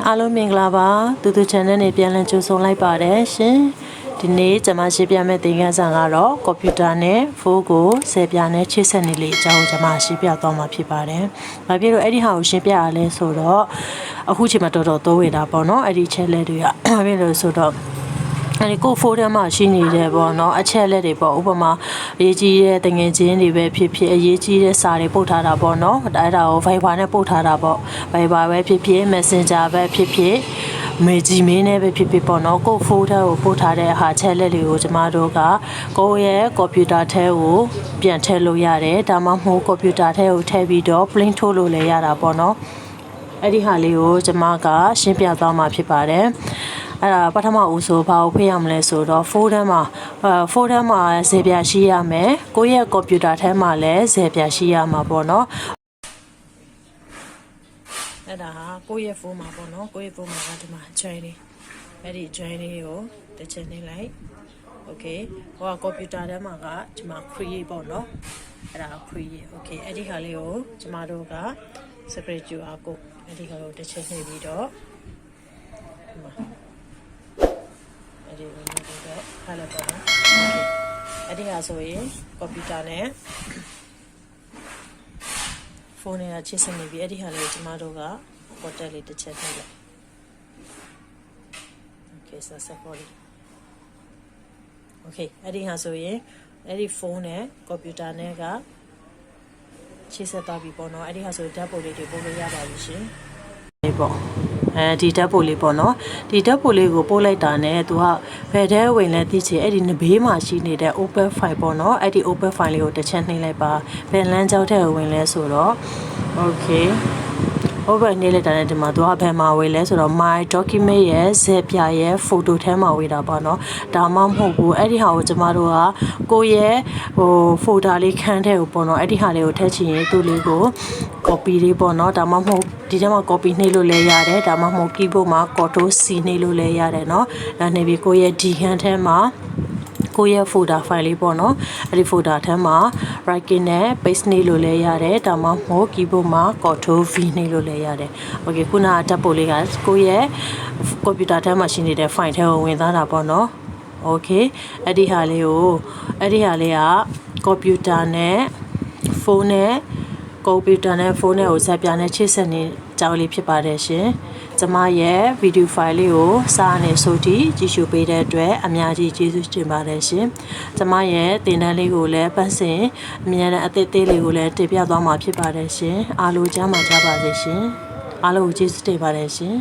အားလုံးမင်္ဂလာပါတူတူ channel နဲ့ပြန်လည်ကြိုဆိုလိုက်ပါတယ်ရှင်ဒီနေ့ကျွန်မရှင်းပြမယ့်သင်ခန်းစာကတော့ကွန်ပျူတာနဲ့ဖုန်းကိုZapyaနဲ့ချိတ်ဆက်နေလေအကြောင်းကိုကျွန်မရှင်းပြသွားမှာဖြစ်ပါတယ်။ဘာဖြစ်လို့အဲ့ဒီဟာကိုရှင်းပြရလဲဆိုတော့အခုချိန်မှာတော်တော်သုံးဝေတာပေါ့နော်အဲ့ဒီ channel တွေကဘာဖြစ်လို့ဆိုတော့အဲ့ကိုဖိုးထဲမှာရှိနေတယ်ပေါ့နော်အချက်လက်တွေပေါ့ဥပမာအရေးကြီးတဲ့တငယ်ချင်းတွေပဲဖြစ်ဖြစ်အရေးကြီးတဲ့စာတွေပို့ထားတာပေါ့နော်အဲ့ဒါကို Viber နဲ့ပို့ထားတာပေါ့ Viber ပဲဖြစ်ဖြစ် Messenger ပဲဖြစ်ဖြစ်Gmail နဲ့ပဲဖြစ်ဖြစ်ပေါ့နော်ကိုဖိုးထဲကိုပို့ထားတဲ့ဟာချက်လက်တွေကိုကျမတို့ကကိုယ့်ရဲ့ကွန်ပျူတာထဲကိုပြန်ထည့်လို့ရတယ်ဒါမှမဟုတ်ကွန်ပျူတာထဲကိုထည့်ပြီးတော့ print ထုတ်လို့လည်းရတာပေါ့နော်အဲ့ဒီဟာလေးကိုကျမကရှင်းပြသွားမှာဖြစ်ပါတယ်အဲ့ဒါပထမဦးဆိုဘာကိုဖိရမလဲဆိုတော့ဖိုးထဲမှာZapyaရှိရမယ်ကိုယ့်ရဲ့ကွန်ပျူတာထဲမှာလည်းZapyaရှိရမှာပေါ့နော်အဲ့ဒါဟာကိုယ့်ရဲ့ဖုန်းမှာပေါ့နော်ကိုယ့်ရဲ့ဖုန်းမှာကဒီမှာ join လေးအဲ့ဒီ join လေးကိုတစ်ချက်နှိပ်လိုက် okay ဟိုကကွန်ပျူတာထဲမှာကဒီမှာ create ပေါ့နော်အဲ့ဒါ create okay အဲ့ဒီဟာလေးကိုကျမတို့က separate QR code အဲ့ဒီဟာကိုတစ်ချက်နှိပ်ပြီးတော့ဒီမှာအဲ့ဒီဝင်ပြီးတော့ဖတ်လိုက်ပါနော် okay အဲ့ဒီဟာဆိုရင်ကွန်ပျူတာနဲ့ဖုန်းနဲ့ချိတ်ဆက်နေပြီအဲ့ဒီဟာလေးကိုကျမတို့ကပေါ်တက်လေးတစ်ချက်နှိပ်လိုက် okay successfully okay အဲ့ဒီဟာဆိုရင်အဲ့ဒီဖုန်းနဲ့ကွန်ပျူတာနဲ့ကချိတ်ဆက်သွားပြီပေါ့နော်အဲ့ဒီဟာဆိုဓာတ်ပုံလေးတွေပို့လို့ရပါပြီရှင်ပေါ့ဒီဓာတ်ပုံလေးပေါ့နော်ဒီဓာတ်ပုံလေးကိုပို့လိုက်တာနဲ့သူကဘယ်ထဲဝင်လဲသိချင်အဲ့ဒီနဘေးမှာရှိနေတဲ့ open file ပေါ့နော်အဲ့ဒီ open file လေးကိုတစ်ချက်နှိပ်လိုက်ပါဘယ်လမ်းကြောင်းထဲဝင်လဲဆိုတော့ okay over နေလိုက်တာနဲ့ဒီမှာသူကဘယ်မှာဝေလဲဆိုတော့ my document ရဲ့ Zapya ရဲ့ photo ထဲမှာဝေတာပေါ့နော်ဒါမှမဟုတ်ဘူးအဲ့ဒီဟာကိုကျမတို့ကကိုယ့်ရဲ့folder လေးခန်းထဲကိုပေါ့နော်အဲ့ဒီဟာလေးကိုထည့်ချင်ရင်သူ့လေးကို copy လေးပေါ့နော်ဒါမှမဟုတ်ဒီထဲမှာ copy နှိပ်လို့လည်းရတယ်ဒါမှမဟုတ် keyboard မှာ control C နှိပ်လို့လည်းရတယ်နော်ဒါနေပြီးကိုယ့်ရဲ့ D ခန်းထဲမှာကိုယ့်ရဲ့ folder file လေးပေါ့နော်အဲ့ဒီ folder ထဲမှာ right click နဲ့ paste နှိပ်လို့လည်းရတယ်ဒါမှမဟုတ် keyboard မှာ control V နှိပ်လို့လည်းရတယ် okay ခုနကဓာတ်ပုံလေးကကိုယ့်ရဲ့ computer ထဲမှာရှိနေတဲ့ file ထဲကိုဝင်သွားတာပေါ့နော် okay အဲ့ဒီဟာလေးက computer နဲ့ဖုန်းနဲ့computer နဲ့ဖုန်းနဲ့ကိုZapyaနဲ့ချိတ်ဆက်နေကြောင်းလေးဖြစ်ပါတယ်ရှင်ကျမရဲ့ဗီဒီယိုဖိုင်လေးကိုစာနဲ့ဆိုတီကြည့်ရှုပေးတဲ့အတွက်အများကြီးကျေးဇူးတင်ပါတယ်ရှင်ကျမရဲ့သင်တန်းလေးကိုလည်းပတ်စဉ်အများနဲ့အသေးသေးလေးကိုလည်းတင်ပြသွားမှာဖြစ်ပါတယ်ရှင်အားလုံးကျမ်းမာကြပါစေရှင်အားလုံးကိုကျေးဇူးတင်ပါတယ်ရှင်